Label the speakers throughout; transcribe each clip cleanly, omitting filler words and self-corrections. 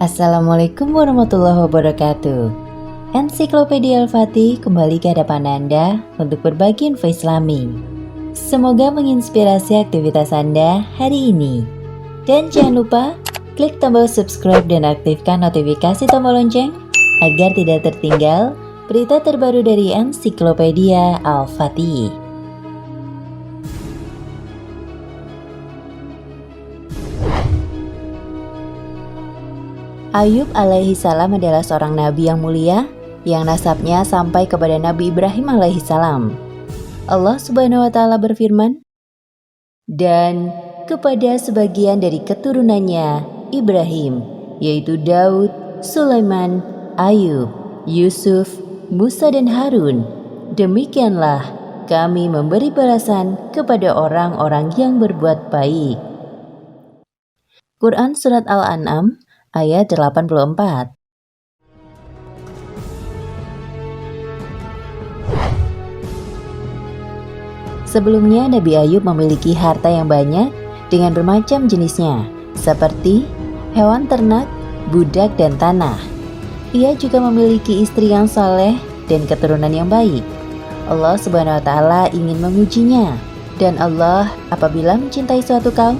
Speaker 1: Assalamualaikum warahmatullahi wabarakatuh. Ensiklopedia Al-Fatih kembali ke hadapan Anda untuk berbagi info Islami. Semoga menginspirasi aktivitas Anda hari ini. Dan jangan lupa klik tombol subscribe dan aktifkan notifikasi tombol lonceng agar tidak tertinggal berita terbaru dari Ensiklopedia Al-Fatih. Ayub alaihi salam adalah seorang nabi yang mulia yang nasabnya sampai kepada Nabi Ibrahim alaihi salam. Allah Subhanahu wa taala berfirman, "Dan kepada sebagian dari keturunannya Ibrahim, yaitu Daud, Sulaiman, Ayub, Yusuf, Musa dan Harun, demikianlah kami memberi balasan kepada orang-orang yang berbuat baik." Quran Surat Al-An'am ayat 84. Sebelumnya Nabi Ayub memiliki harta yang banyak dengan bermacam jenisnya, seperti hewan ternak, budak, dan tanah. Ia juga memiliki istri yang saleh dan keturunan yang baik. Allah Subhanahu wa taala ingin mengujinya, dan Allah apabila mencintai suatu kaum,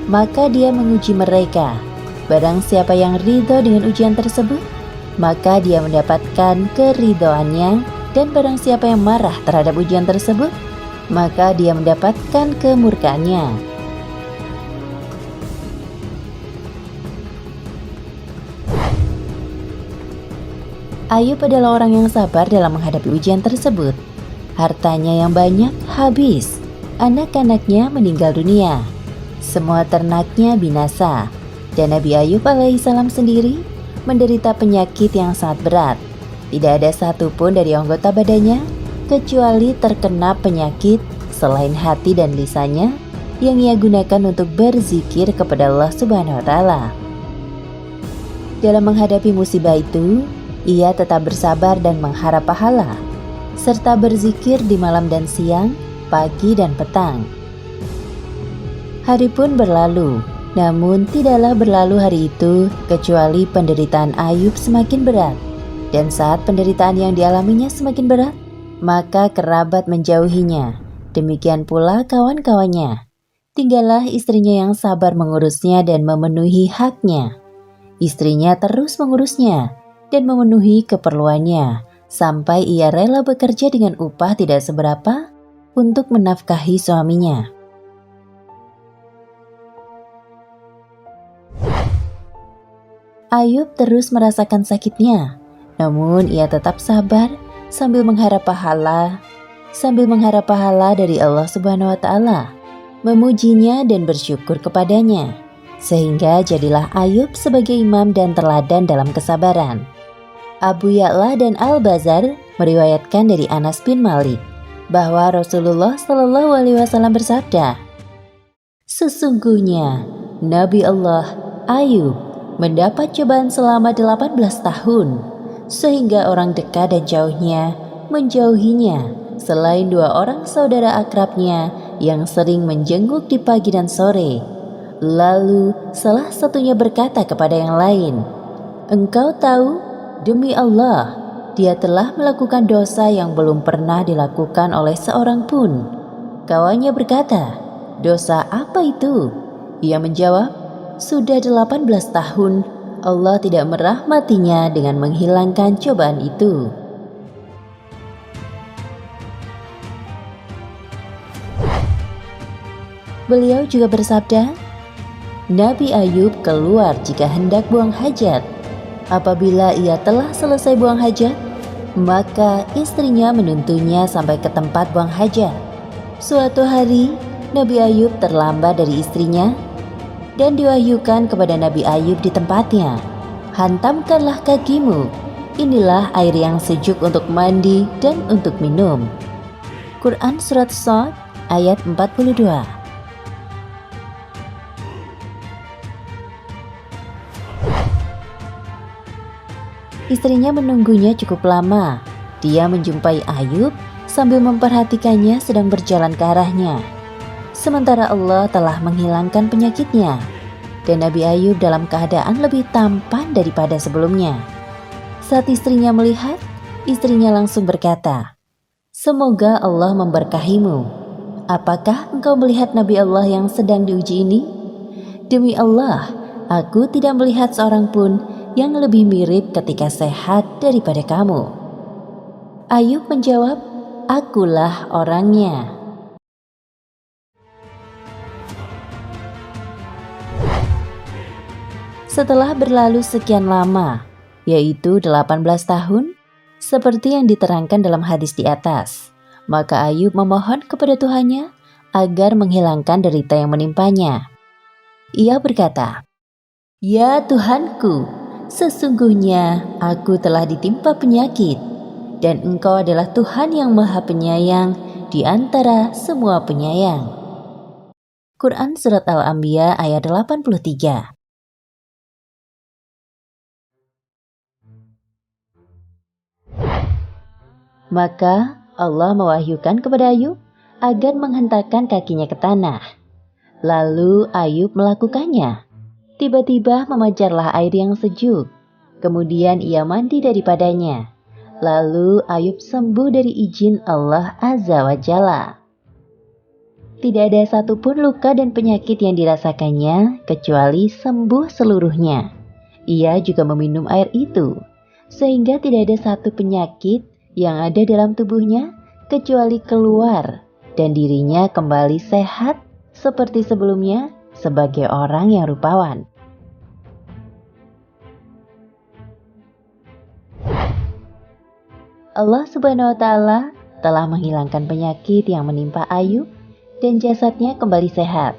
Speaker 1: maka Dia menguji mereka. Barang siapa yang ridho dengan ujian tersebut, maka dia mendapatkan keridhoannya, dan barang siapa yang marah terhadap ujian tersebut, maka dia mendapatkan kemurkaannya. Ayub adalah orang yang sabar dalam menghadapi ujian tersebut. Hartanya yang banyak habis, anak-anaknya meninggal dunia, semua ternaknya binasa. Dan Nabi Ayub alaihissalam sendiri menderita penyakit yang sangat berat. Tidak ada satupun dari anggota badannya kecuali terkena penyakit selain hati dan lisannya yang ia gunakan untuk berzikir kepada Allah Subhanahu wa taala. Dalam menghadapi musibah itu, ia tetap bersabar dan mengharap pahala, serta berzikir di malam dan siang, pagi dan petang. Hari pun berlalu. Namun tidaklah berlalu hari itu kecuali penderitaan Ayub semakin berat. Dan saat penderitaan yang dialaminya semakin berat, maka kerabat menjauhinya. Demikian pula kawan-kawannya. Tinggallah istrinya yang sabar mengurusnya dan memenuhi haknya. Istrinya terus mengurusnya dan memenuhi keperluannya, sampai ia rela bekerja dengan upah tidak seberapa untuk menafkahi suaminya. Ayub terus merasakan sakitnya, namun ia tetap sabar sambil mengharap pahala dari Allah Subhanahu wa taala, memujinya dan bersyukur kepadanya, sehingga jadilah Ayub sebagai imam dan teladan dalam kesabaran. Abu Ya'la dan Al-Bazar meriwayatkan dari Anas bin Malik bahwa Rasulullah Shallallahu alaihi wasallam bersabda, "Sesungguhnya Nabi Allah Ayub mendapat cobaan selama 18 tahun, sehingga orang dekat dan jauhnya menjauhinya, selain dua orang saudara akrabnya yang sering menjenguk di pagi dan sore. Lalu salah satunya berkata kepada yang lain, 'Engkau tahu, demi Allah, dia telah melakukan dosa yang belum pernah dilakukan oleh seorang pun.' Kawannya berkata, 'Dosa apa itu?' Ia menjawab, 'Sudah 18 tahun Allah tidak merahmatinya dengan menghilangkan cobaan itu.'" Beliau juga bersabda, "Nabi Ayub keluar jika hendak buang hajat. Apabila ia telah selesai buang hajat, maka istrinya menuntunnya sampai ke tempat buang hajat. Suatu hari, Nabi Ayub terlambat dari istrinya, dan diwahyukan kepada Nabi Ayub di tempatnya, 'Hantamkanlah kakimu, inilah air yang sejuk untuk mandi dan untuk minum.'" Quran Surat Shad ayat 42. Istrinya menunggunya cukup lama. Dia menjumpai Ayub sambil memperhatikannya sedang berjalan ke arahnya. Sementara Allah telah menghilangkan penyakitnya. dan Nabi Ayub dalam keadaan lebih tampan daripada sebelumnya. Saat istrinya melihat, istrinya langsung berkata, "Semoga Allah memberkahimu. Apakah engkau melihat Nabi Allah yang sedang diuji ini? Demi Allah, aku tidak melihat seorang pun yang lebih mirip ketika sehat daripada kamu." Ayub menjawab, "Akulah orangnya." Setelah berlalu sekian lama, yaitu 18 tahun, seperti yang diterangkan dalam hadis di atas, maka Ayub memohon kepada Tuhannya agar menghilangkan derita yang menimpanya. Ia berkata, "Ya Tuhanku, sesungguhnya aku telah ditimpa penyakit, dan Engkau adalah Tuhan yang Maha Penyayang di antara semua penyayang." Quran Surat Al-Anbiya ayat 83. Maka Allah mewahyukan kepada Ayub agar menghentakkan kakinya ke tanah. Lalu Ayub melakukannya. Tiba-tiba memancarlah air yang sejuk. Kemudian ia mandi daripadanya. Lalu Ayub sembuh dari izin Allah Azza wa Jalla. Tidak ada satupun luka dan penyakit yang dirasakannya kecuali sembuh seluruhnya. Ia juga meminum air itu, sehingga tidak ada satu penyakit yang ada dalam tubuhnya kecuali keluar dan dirinya kembali sehat seperti sebelumnya sebagai orang yang rupawan. Allah Subhanahu wa Ta'ala telah menghilangkan penyakit yang menimpa Ayub dan jasadnya kembali sehat.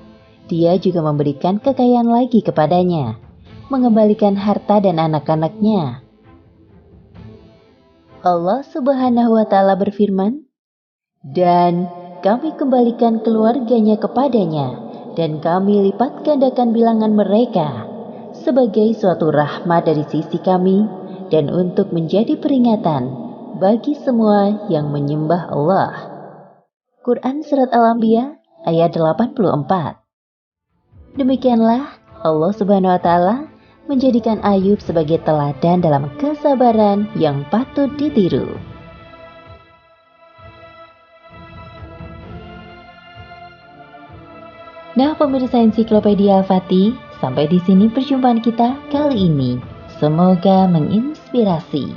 Speaker 1: Dia juga memberikan kekayaan lagi kepadanya, mengembalikan harta dan anak-anaknya. Allah Subhanahu wa Ta'ala berfirman, "Dan kami kembalikan keluarganya kepadanya, dan kami lipat gandakan bilangan mereka sebagai suatu rahmat dari sisi kami, dan untuk menjadi peringatan bagi semua yang menyembah Allah." Quran Surat Al-Anbiya ayat 84. Demikianlah Allah Subhanahu wa Ta'ala menjadikan Ayub sebagai teladan dalam kesabaran yang patut ditiru. Nah, pemirsa Ensiklopedia Al-Fatih, sampai di sini perjumpaan kita kali ini. Semoga menginspirasi.